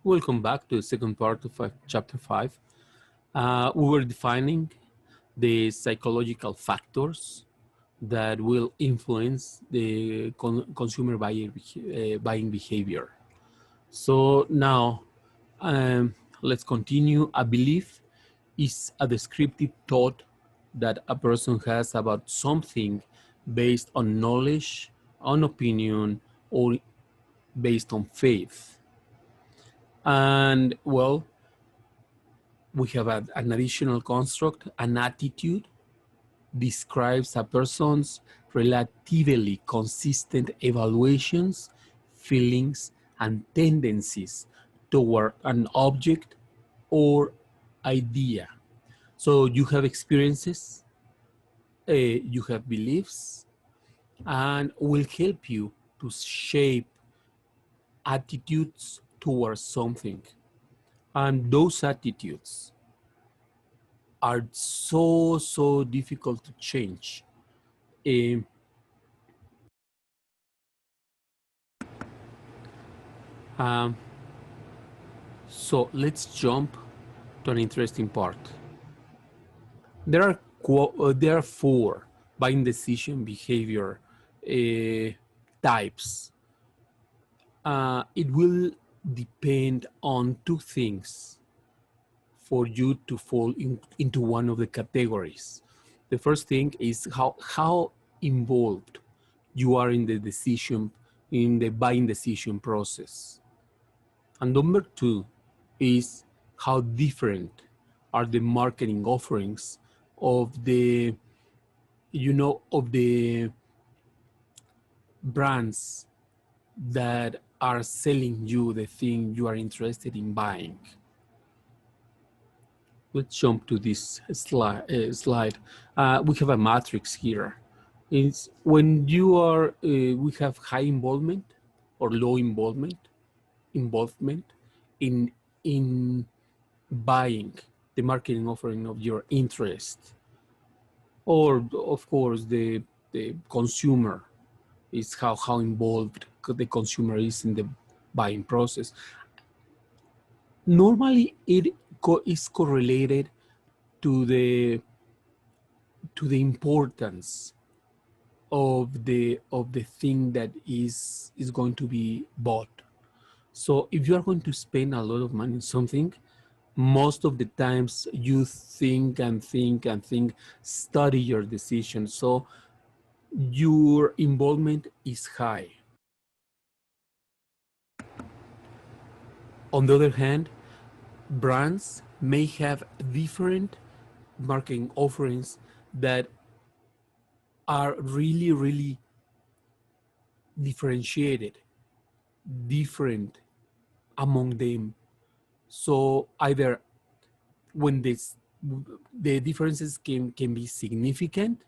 Welcome back to the second part of chapter 5. We were defining the psychological factors that will influence the consumer buying behavior. So now let's continue. A belief is a descriptive thought that a person has about something based on knowledge, on opinion, or based on faith. And well, we have an additional construct. An attitude describes a person's relatively consistent evaluations, feelings, and tendencies toward an object or idea. So you have experiences, you have beliefs, and will help you to shape attitudes towards something. And those attitudes are so difficult to change. Um, um, so let's jump to an interesting part. There are four buying decision behavior types. It will depend on two things for you to fall into one of the categories. The first thing is how involved you are in the buying decision process. And number two is how different are the marketing offerings of the brands that are selling you the thing you are interested in buying. Let's jump to this slide. We have a matrix here. It's when you are, we have high involvement or low involvement in buying the marketing offering of your interest, or of course the consumer is how involved the consumer is in the buying process. Normally, it is correlated to the importance of the thing that is going to be bought. So if you are going to spend a lot of money on something, most of the times you think and think and think, study your decision. So your involvement is high. On the other hand, brands may have different marketing offerings that are really differentiated, different among them. So either when the differences can be significant,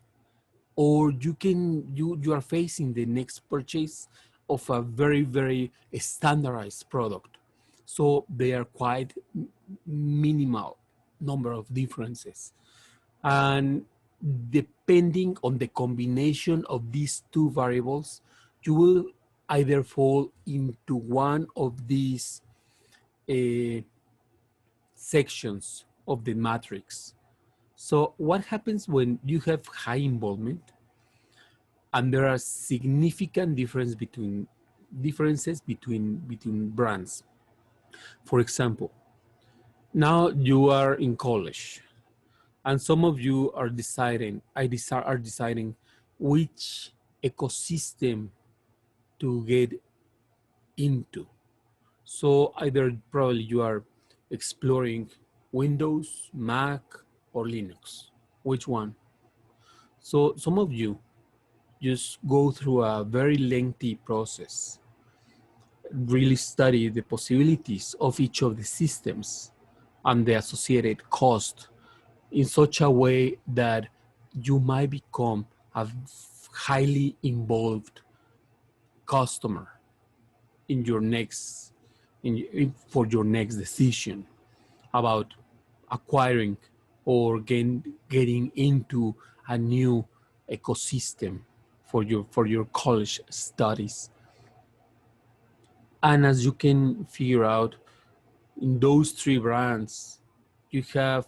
or you are facing the next purchase of a very standardized product. So they are quite minimal number of differences. And depending on the combination of these two variables, you will either fall into one of these sections of the matrix. So what happens when you have high involvement and there are significant differences between brands? For example, now you are in college and some of you are deciding which ecosystem to get into. So either probably you are exploring Windows, Mac, or Linux. Which one? So some of you just go through a very lengthy process, really study the possibilities of each of the systems and the associated cost in such a way that you might become a highly involved customer in your next for your next decision about acquiring or getting into a new ecosystem for your college studies. And as you can figure out, in those three brands, you have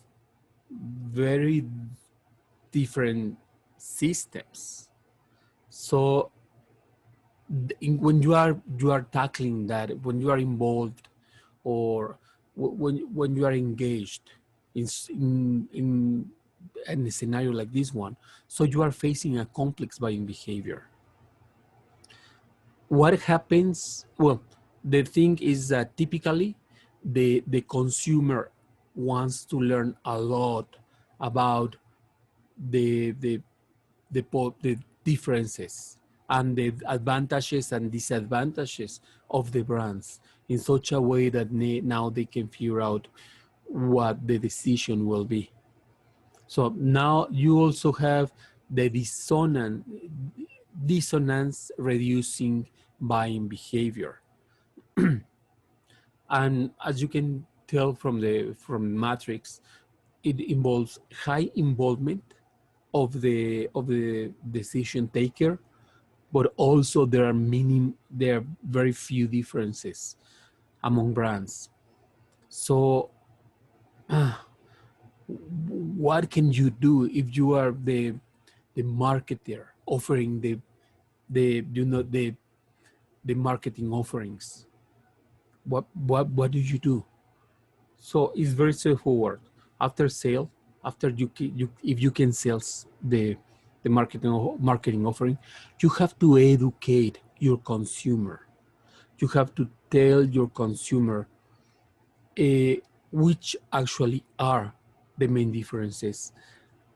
very different systems. So when you are tackling that, when you are involved, or when you are engaged in a scenario like this one, so you are facing a complex buying behavior. What happens? Well, the thing is that typically the consumer wants to learn a lot about the the the differences and the advantages and disadvantages of the brands in such a way that now they can figure out what the decision will be. So now you also have the dissonance reducing buying behavior. And as you can tell from Matrix, it involves high involvement of the decision taker, but also there are very few differences among brands. So what can you do if you are the marketer offering the marketing offerings? What do you do? So it's very straightforward. After sale, after you if you can sell the marketing offering, you have to educate your consumer. You have to tell your consumer which actually are the main differences,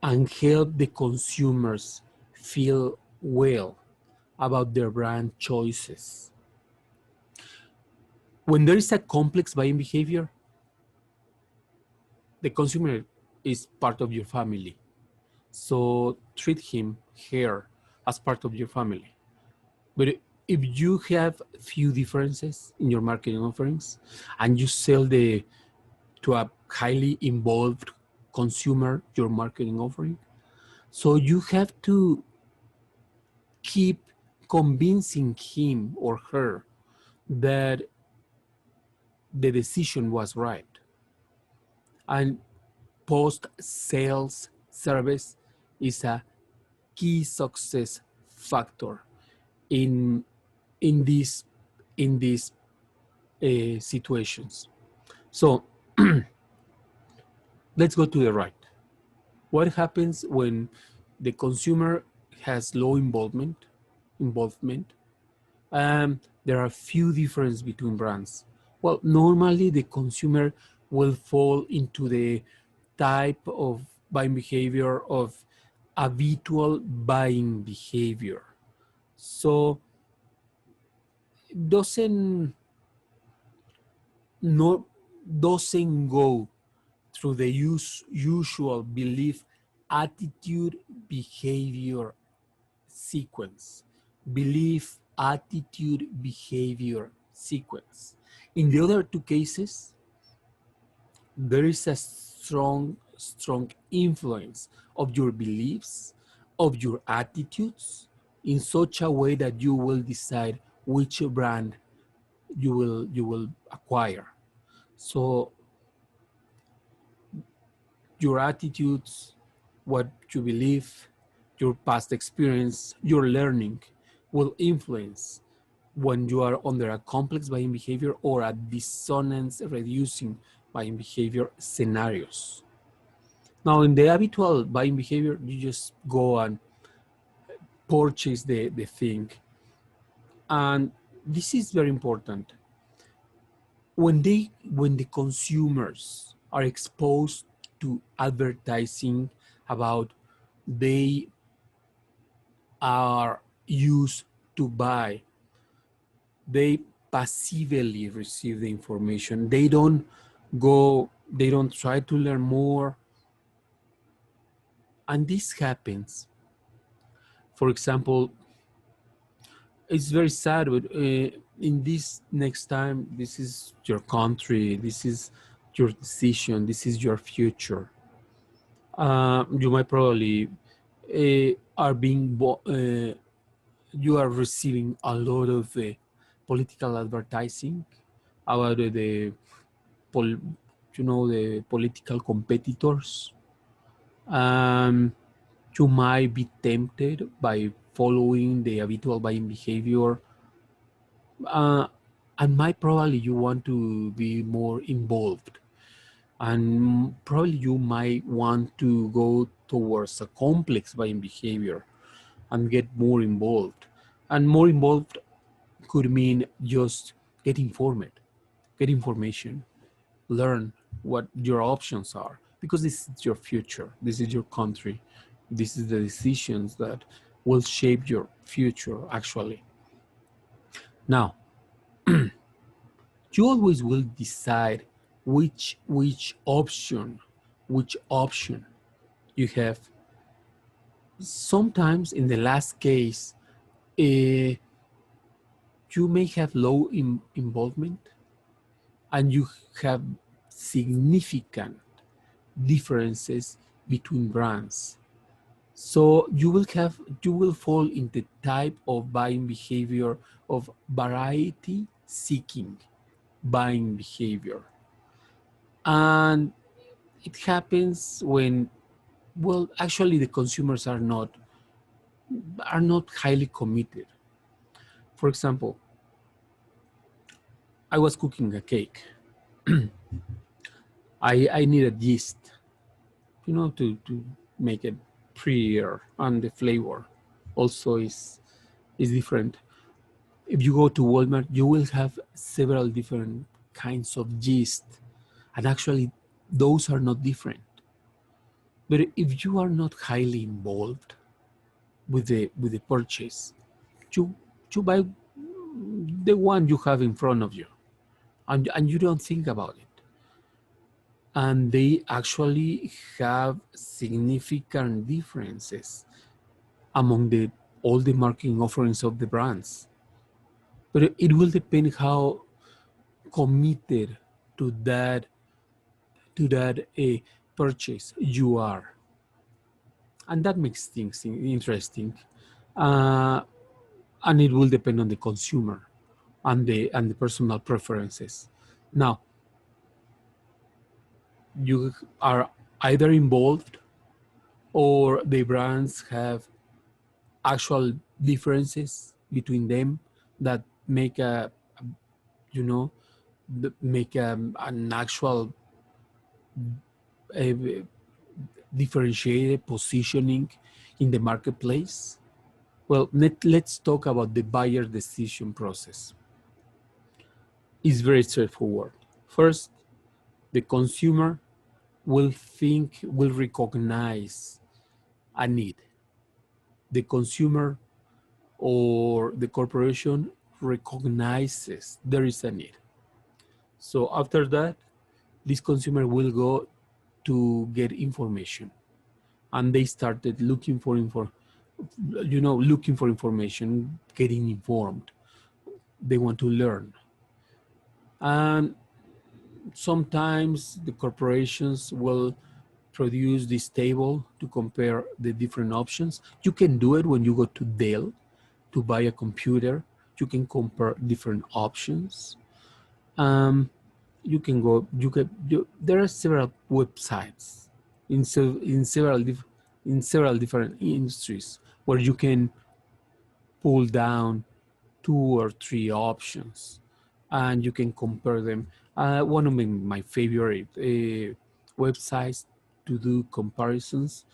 and help the consumers feel well about their brand choices. When there is a complex buying behavior, the consumer is part of your family. So treat him, her, as part of your family. But if you have few differences in your marketing offerings and you sell to a highly involved consumer your marketing offering, so you have to keep convincing him or her that the decision was right. And post-sales service is a key success factor in in these in these situations. So let's go to the right. What happens when the consumer has low involvement? There are few differences between brands. Well, normally the consumer will fall into the type of buying behavior of habitual buying behavior. So doesn't no doesn't go through the usual belief, attitude, behavior sequence. Belief, attitude, behavior sequence. In the other two cases, there is a strong influence of your beliefs, of your attitudes, in such a way that you will decide which brand you will acquire. So your attitudes, what you believe, your past experience, your learning will influence when you are under a complex buying behavior or a dissonance reducing buying behavior scenarios. Now, in the habitual buying behavior, you just go and purchase the thing. And this is very important. When the consumers are exposed to advertising about they are used to buy, they passively receive the information. They don't try to learn more. And this happens. For example, it's very sad, but in this next time, this is your country, this is your decision, this is your future. You might probably are being you are receiving a lot of political advertising about the the political competitors. You might be tempted by following the habitual buying behavior, and might probably you want to be more involved, and probably you might want to go towards a complex buying behavior and get more involved. And more involved could mean just get informed, get information, learn what your options are, because this is your future, this is your country, this is the decisions that will shape your future actually. Now, you always will decide which option you have. Sometimes in the last case, you may have low involvement and you have significant differences between brands. So you will fall in the type of buying behavior of variety seeking buying behavior. And it happens when, well, actually the consumers are not highly committed. For example, I was cooking a cake. I needed yeast, to make it prettier, and the flavor also is different. If you go to Walmart, you will have several different kinds of yeast, and actually those are not different. But if you are not highly involved with the purchase, you buy the one you have in front of you, and you don't think about it. And they actually have significant differences among all the marketing offerings of the brands. But it will depend how committed to that purchase you are, and that makes things interesting. And it will depend on the consumer and the personal preferences. Now, you are either involved or the brands have actual differences between them that make an actual differentiated positioning in the marketplace. Well, let's talk about the buyer decision process. It's very straightforward. First, the consumer will recognize a need. The consumer or the corporation recognizes there is a need. So after that, this consumer will go to get information, and they started looking for information, getting informed. They want to learn. And sometimes the corporations will produce this table to compare the different options. You can do it when you go to Dell to buy a computer. You can compare different options. There are several websites in several different industries where you can pull down 2 or 3 options and you can compare them. One of my favorite websites to do comparisons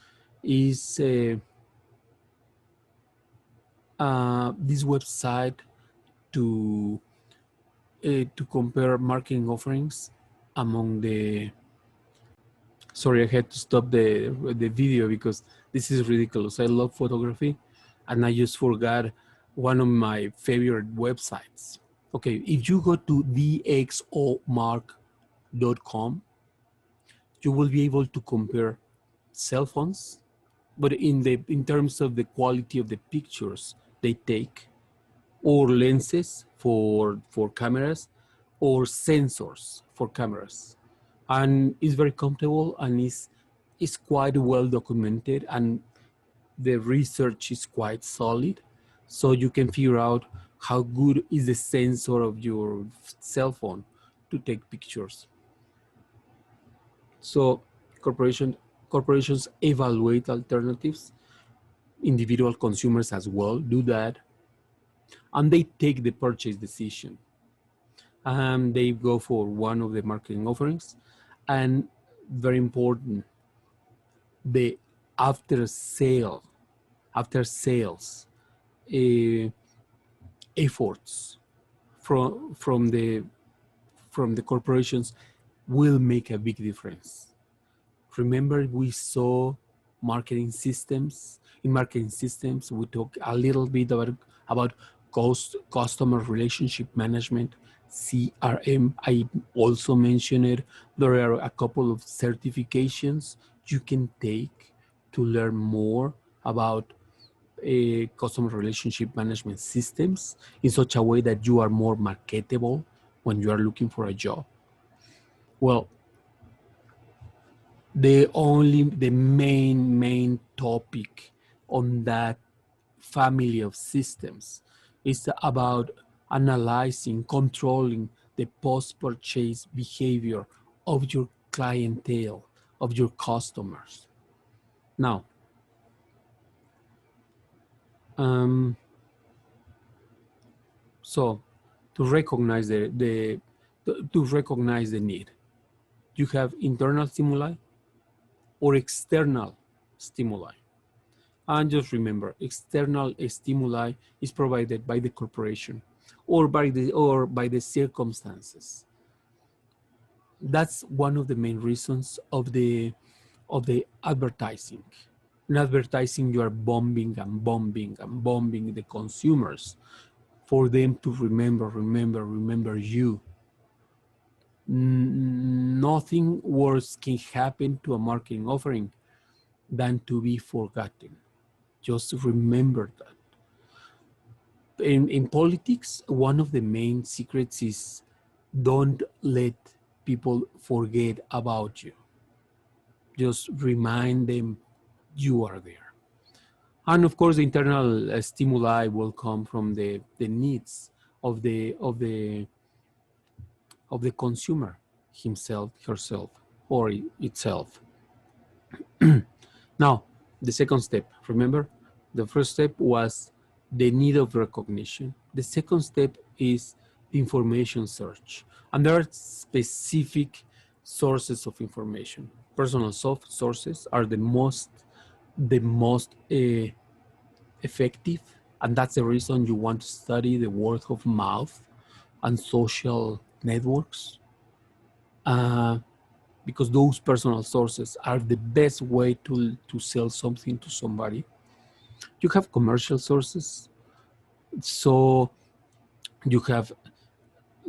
is this website to compare marketing offerings among the. Sorry, I had to stop the video because this is ridiculous. I love photography, and I just forgot one of my favorite websites. Okay, if you go to dxomark.com, you will be able to compare cell phones, but in terms of the quality of the pictures they take, or lenses for cameras, or sensors for cameras. And it's very comfortable, and is quite well documented, and the research is quite solid, so you can figure out how good is the sensor of your cell phone to take pictures. So corporations evaluate alternatives. Individual consumers as well do that, and they take the purchase decision. They go for one of the marketing offerings, and very important, the after sales uh, efforts from the corporations will make a big difference. Remember, we saw marketing systems. In marketing systems, we talked a little bit about customer relationship management, CRM. I also mentioned it. There are a couple of certifications you can take to learn more about customer relationship management systems in such a way that you are more marketable when you are looking for a job. Well, the main topic on that family of systems is about analyzing, controlling the post-purchase behavior of your clientele, of your customers. Now, so to recognize to recognize the need, you have internal stimuli or external stimuli. And just remember, external stimuli is provided by the corporation or by the circumstances. That's one of the main reasons of the advertising. In advertising, you are bombing and bombing and bombing the consumers for them to remember you. Nothing worse can happen to a marketing offering than to be forgotten. Just remember that. In politics, one of the main secrets is don't let people forget about you. Just remind them you are there. And of course, the internal stimuli will come from the needs of the consumer himself, herself, or itself. Now, the second step, remember, the first step was the need of recognition. The second step is information search. And there are specific sources of information. Personal soft sources are the most effective, and that's the reason you want to study the word of mouth and social networks. Because those personal sources are the best way to sell something to somebody. You have commercial sources, so you have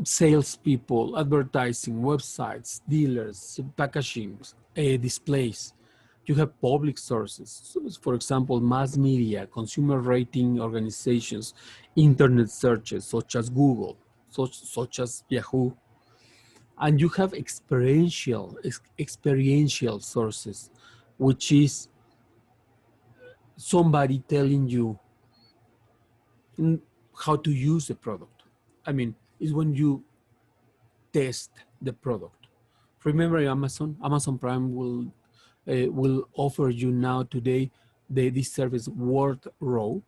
salespeople, advertising, websites, dealers, packaging, displays. You have public sources, so for example, mass media, consumer rating organizations, internet searches such as Google, such as Yahoo. And you have experiential sources, which is somebody telling you how to use the product. I mean, it's when you test the product. Remember, Amazon Prime will offer you now today this service Wardrobe.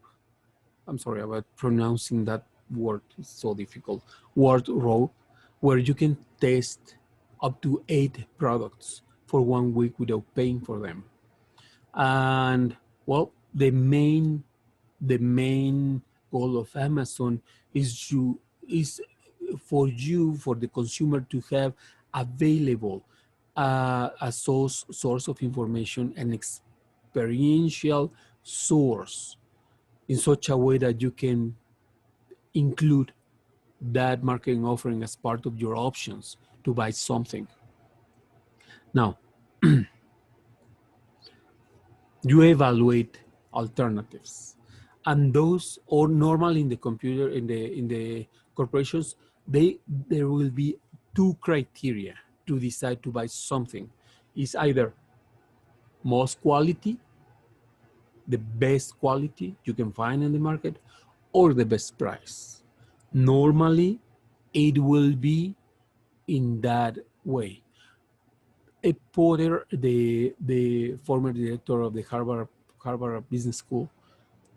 I'm sorry about pronouncing that word; it's so difficult. Wardrobe, where you can test up to 8 products for 1 week without paying for them. And well, the main goal of Amazon is for the consumer to have available a source of information, an experiential source, in such a way that you can include that marketing offering as part of your options to buy something. Now, you evaluate alternatives, and those, or normally in the computer, in the corporations, there will be 2 criteria to decide to buy something. Is either most quality, the best quality you can find in the market, or the best price. Normally, it will be in that way. Porter, the former director of the Harvard Business School,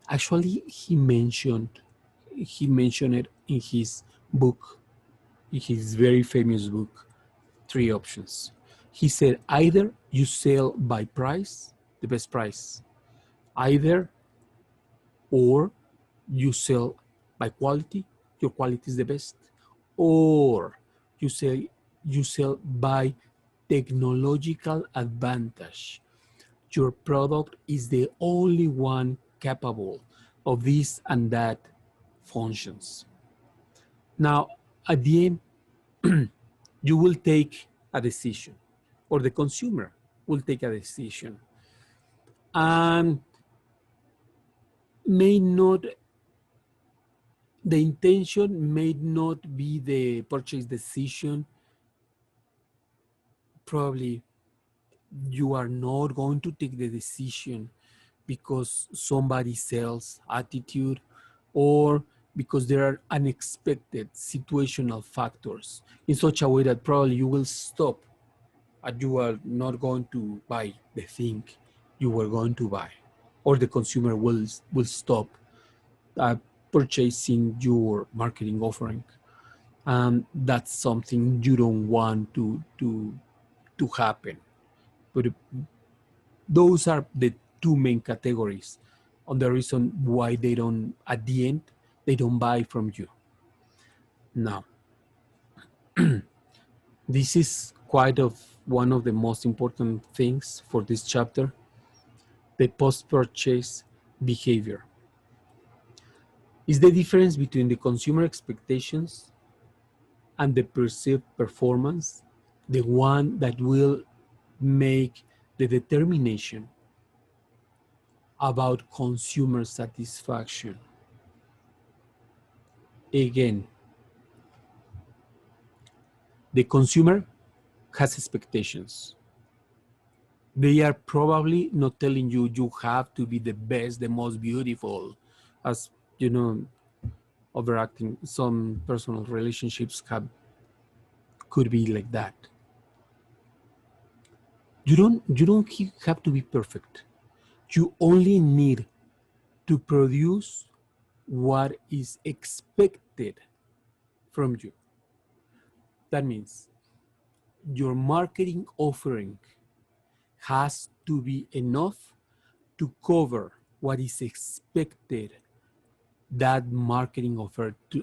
actually he mentioned it in his book, in his very famous book, Three Options. He said either you sell by price, the best price, either or you sell by quality, your quality is the best, or you sell by technological advantage. Your product is the only one capable of this and that functions. Now, at the end, you will take a decision, or the consumer will take a decision, and may not, the intention may not be the purchase decision. Probably you are not going to take the decision because somebody sells attitude, or because there are unexpected situational factors in such a way that probably you will stop and you are not going to buy the thing you were going to buy, or the consumer will stop purchasing your marketing offering. That's something you don't want to happen. But those are the two main categories on the reason why they don't, at the end, they don't buy from you. Now, this is quite of one of the most important things for this chapter, the post-purchase behavior. Is the difference between the consumer expectations and the perceived performance the one that will make the determination about consumer satisfaction. Again, the consumer has expectations. They are probably not telling you you have to be the best, the most beautiful, as you know, overacting. Some personal relationships could be like that. You don't have to be perfect. You only need to produce what is expected from you. That means your marketing offering has to be enough to cover what is expected that marketing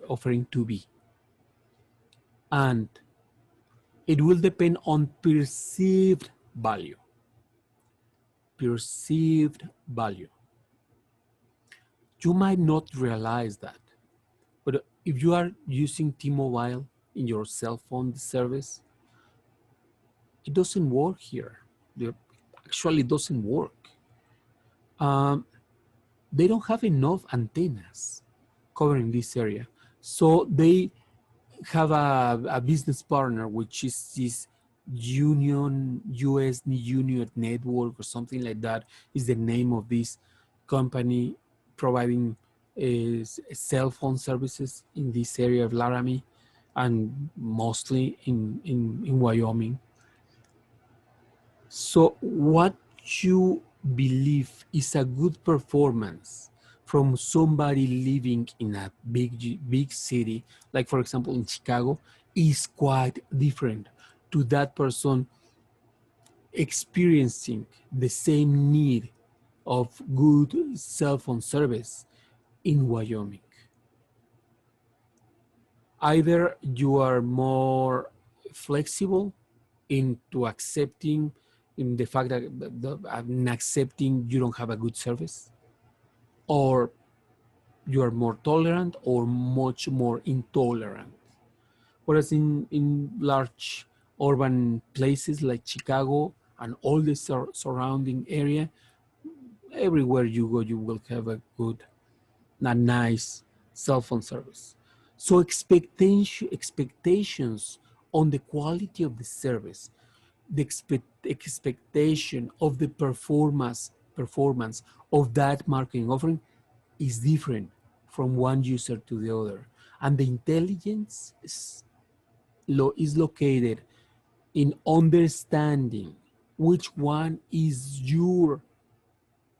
offering to be. And it will depend on perceived value. Perceived value. You might not realize that, but if you are using T-Mobile in your cell phone service, it doesn't work here. It actually doesn't work. They don't have enough antennas covering this area. So they have a business partner, which is this US Union Network or something like that is the name of this company providing cell phone services in this area of Laramie and mostly in Wyoming. So what you believe is a good performance from somebody living in a big city, like for example in Chicago, is quite different to that person experiencing the same need of good cell phone service in Wyoming. Either you are more flexible into accepting in the fact that accepting you don't have a good service, or you are more tolerant or much more intolerant. Whereas in large urban places like Chicago and all the surrounding area, everywhere you go, you will have a good, a nice cell phone service. So expectations on the quality of the service, the expectation of the performance of that marketing offering is different from one user to the other. And the intelligence is located in understanding which one is your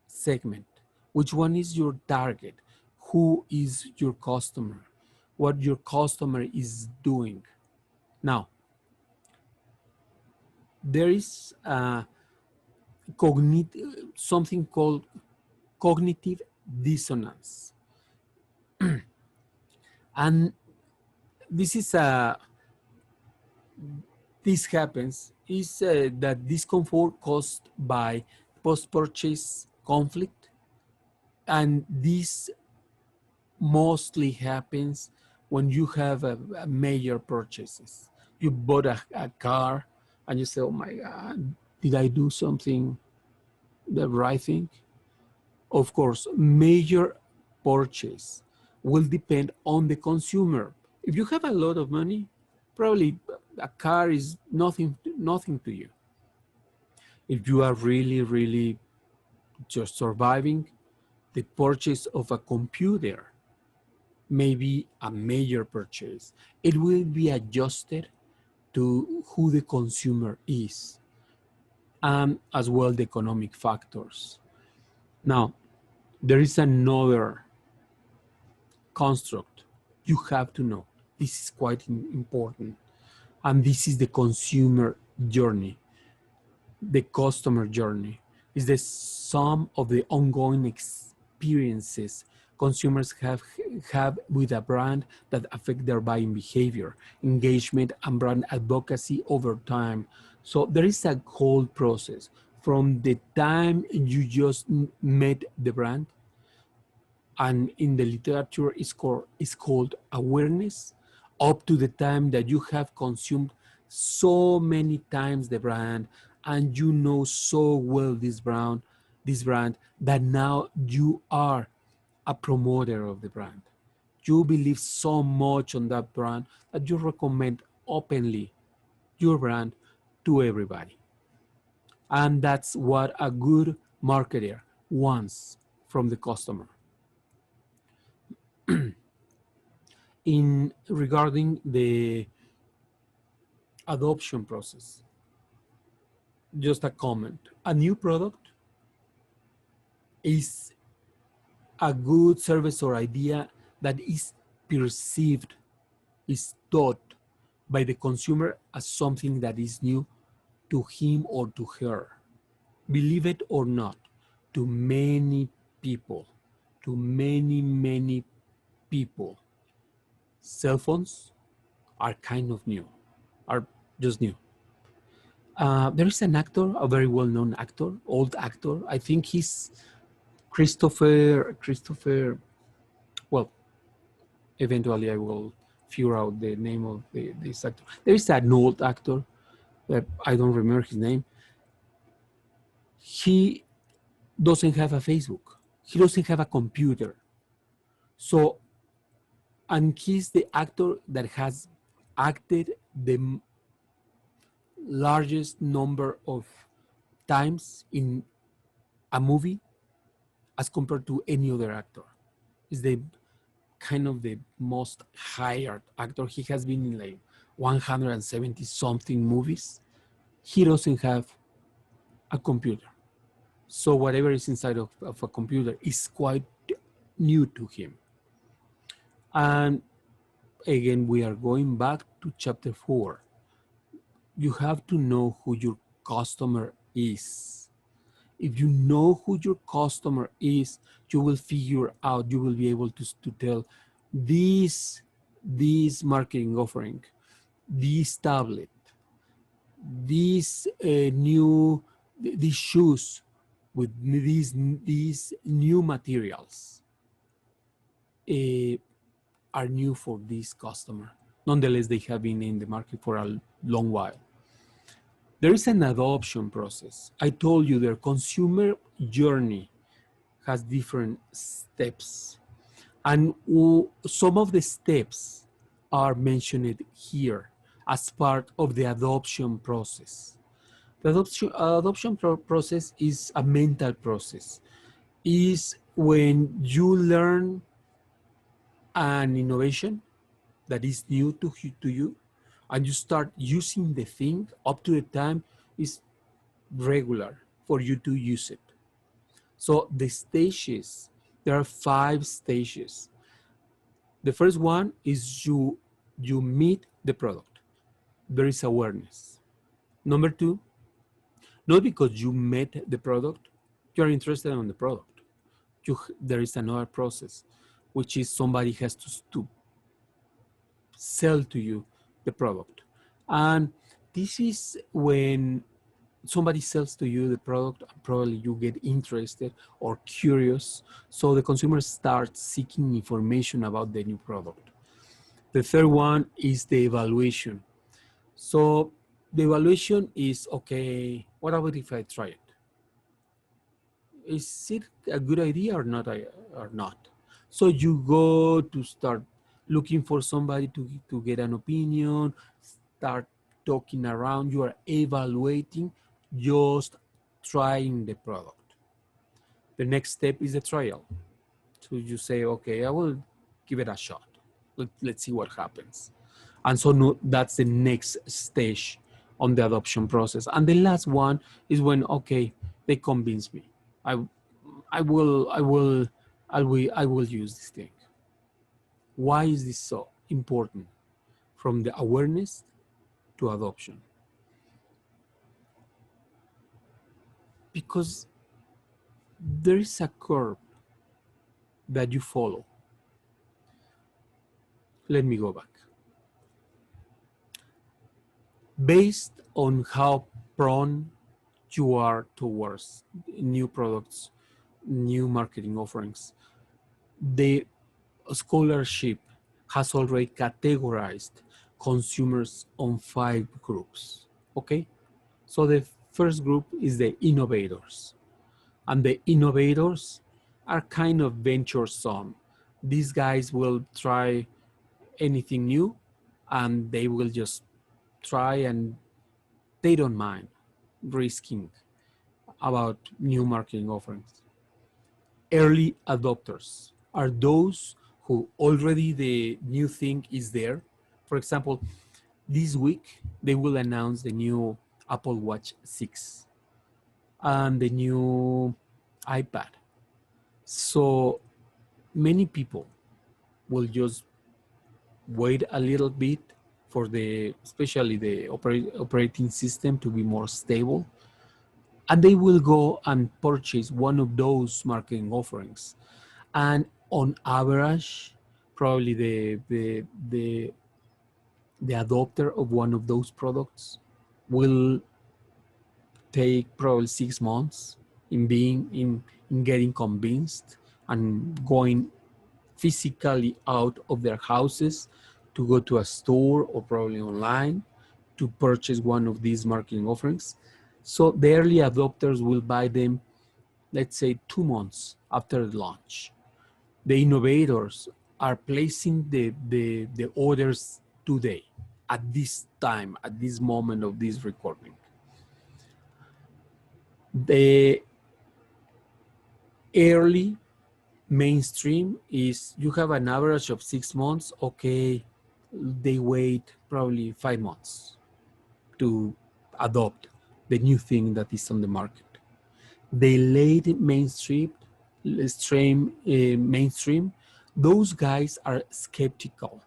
segment, which one is your target, who is your customer, what your customer is doing. Now, there is something called cognitive dissonance. And this is this happens is that discomfort caused by post-purchase conflict, and this mostly happens when you have a major purchases. You bought a car and you say, oh my God, did I do something the right thing? Of course, major purchase will depend on the consumer. If you have a lot of money, probably a car is nothing to you. If you are really just surviving, the purchase of a computer may be a major purchase. It will be adjusted to who the consumer is, and as well the economic factors. Now, there is another construct you have to know. This is quite important, and this is the consumer journey. The customer journey is the sum of the ongoing experiences consumers have with a brand that affect their buying behavior, engagement, and brand advocacy over time. So there is a whole process from the time you just met the brand, and in the literature is called awareness, up to the time that you have consumed so many times the brand and you know so well this brand that now you are a promoter of the brand. You believe so much on that brand that you recommend openly your brand to everybody. And that's what a good marketer wants from the customer. In regarding the adoption process, just a comment. A new product is a good service or idea that is perceived, is thought by the consumer as something that is new to him or to her. Believe it or not, to many people, many people, cell phones are kind of new, are just new. There is an actor, a very well-known actor, old actor. I think he's Christopher. Well, eventually I will figure out the name of this actor. There is an old actor that I don't remember his name. He doesn't have a Facebook. He doesn't have a computer. So, and he's the actor that has acted the largest number of times in a movie as compared to any other actor. Is the kind of the most hired actor. He has been in like 170 something movies. He doesn't have a computer. So whatever is inside of a computer is quite new to him. And again, we are going back to chapter 4. You have to know who your customer is. If you know who your customer is, you will figure out, you will be able to tell this marketing offering, this tablet, these these shoes with these new materials are new for this customer. Nonetheless, they have been in the market for a long while. There is an adoption process. I told you their consumer journey has different steps. And some of the steps are mentioned here as part of the adoption process. The adoption process is a mental process. Is when you learn an innovation that is new to you, and you start using the thing up to the time is regular for you to use it. So the stages, there are 5 stages. The first one is you meet the product. There is awareness. Number 2, not because you met the product, you're interested in the product. There is another process, which is somebody has to sell to you the product. And this is when somebody sells to you the product, probably you get interested or curious. So the consumer starts seeking information about the new product. The third one is the evaluation. So the evaluation is, okay, what about if I try it? Is it a good idea or not? So you go to start looking for somebody to get an opinion, start talking around. You are evaluating, just trying the product. The next step is the trial. So you say, okay, I will give it a shot. Let's see what happens. And so no, that's the next stage on the adoption process. And the last one is when, okay, they convince me. I will use this thing. Why is this so important? From the awareness to adoption. Because there is a curve that you follow. Let me go back. Based on how prone you are towards new products, new marketing offerings, the scholarship has already categorized consumers on 5 groups. Okay? So the first group is the innovators. And the innovators are kind of venturesome. These guys will try anything new and they will just try, and they don't mind risking about new marketing offerings. Early adopters are those who already the new thing is there. For example, this week they will announce the new Apple Watch 6 and the new iPad. So many people will just wait a little bit for especially the operating system to be more stable, and they will go and purchase one of those marketing offerings. And on average, probably the adopter of one of those products will take probably 6 months in getting convinced and going physically out of their houses to go to a store or probably online to purchase one of these marketing offerings. So the early adopters will buy them, let's say, 2 months after the launch. The innovators are placing the orders today, at this time, at this moment of this recording. The early mainstream is you have an average of 6 months. Okay, they wait probably 5 months to adopt the new thing that is on the market. The late mainstream, those guys are skeptical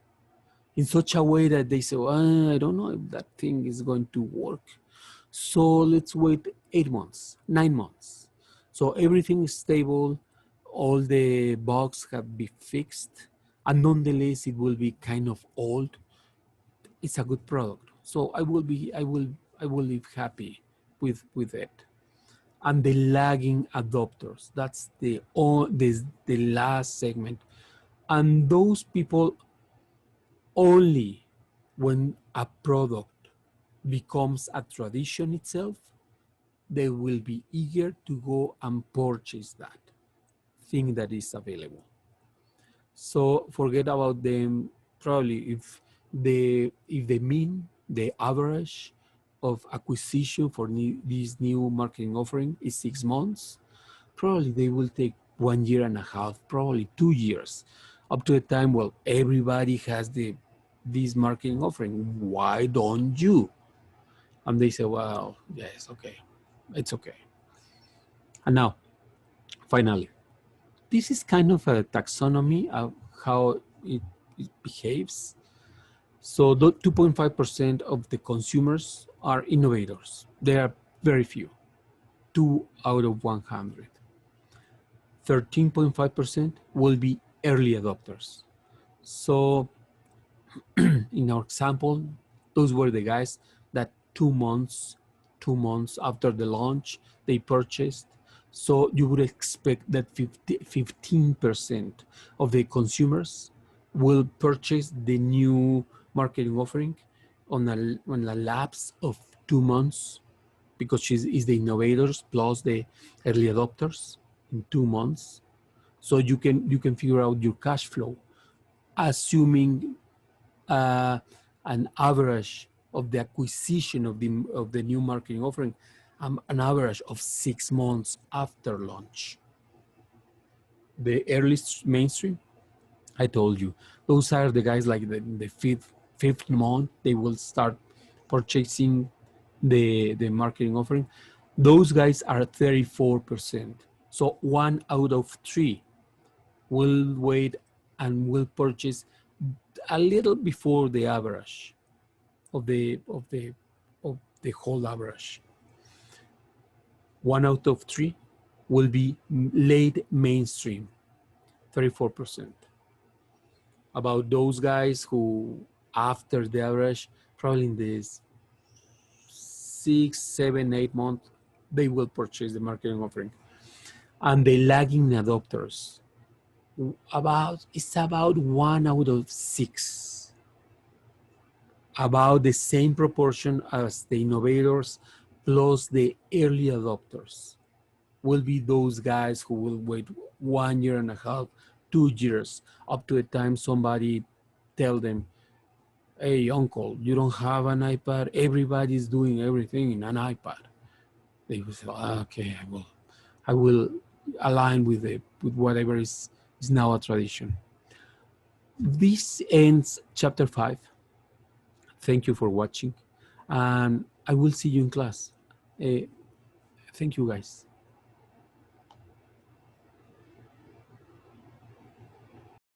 in such a way that they say, well, I don't know if that thing is going to work. So let's wait 8 months, 9 months. So everything is stable, all the bugs have been fixed, and nonetheless it will be kind of old. It's a good product. So I will live happy with it. And the lagging adopters, that's the last segment. And those people, only when a product becomes a tradition itself, they will be eager to go and purchase that thing that is available. So forget about them. Probably if the mean, the average of acquisition for this new marketing offering is 6 months, probably they will take 1.5 years, probably 2 years, up to the time, well, everybody has the this marketing offering. Why don't you? And they say, well, yes, okay, it's okay. And now, finally, this is kind of a taxonomy of how it behaves. So the 2.5% of the consumers are innovators. They are very few, 2 out of 100. 13.5% will be early adopters. So in our example, those were the guys that 2 months after the launch, they purchased. So you would expect that 15% of the consumers will purchase the new marketing offering on a lapse of 2 months, because is the innovators plus the early adopters in 2 months. So you can figure out your cash flow, assuming an average of the acquisition of the new marketing offering, an average of 6 months after launch. The earliest mainstream, I told you, those are the guys like the fifth month they will start purchasing the marketing offering. Those guys are 34%. So 1 out of 3 will wait and will purchase a little before the average of the whole average. 1 out of 3 will be late mainstream, 34%. About those guys who, after the average, probably in this 6, 7, 8 months, they will purchase the marketing offering. And the lagging adopters, it's about 1 out of 6. About the same proportion as the innovators plus the early adopters will be those guys who will wait 1 year and a half, 2 years, up to the time somebody tell them, hey, uncle, you don't have an iPad. Everybody's doing everything in an iPad. They will say, okay, I will align with whatever is now a tradition. This ends chapter 5. Thank you for watching, and I will see you in class. Thank you, guys.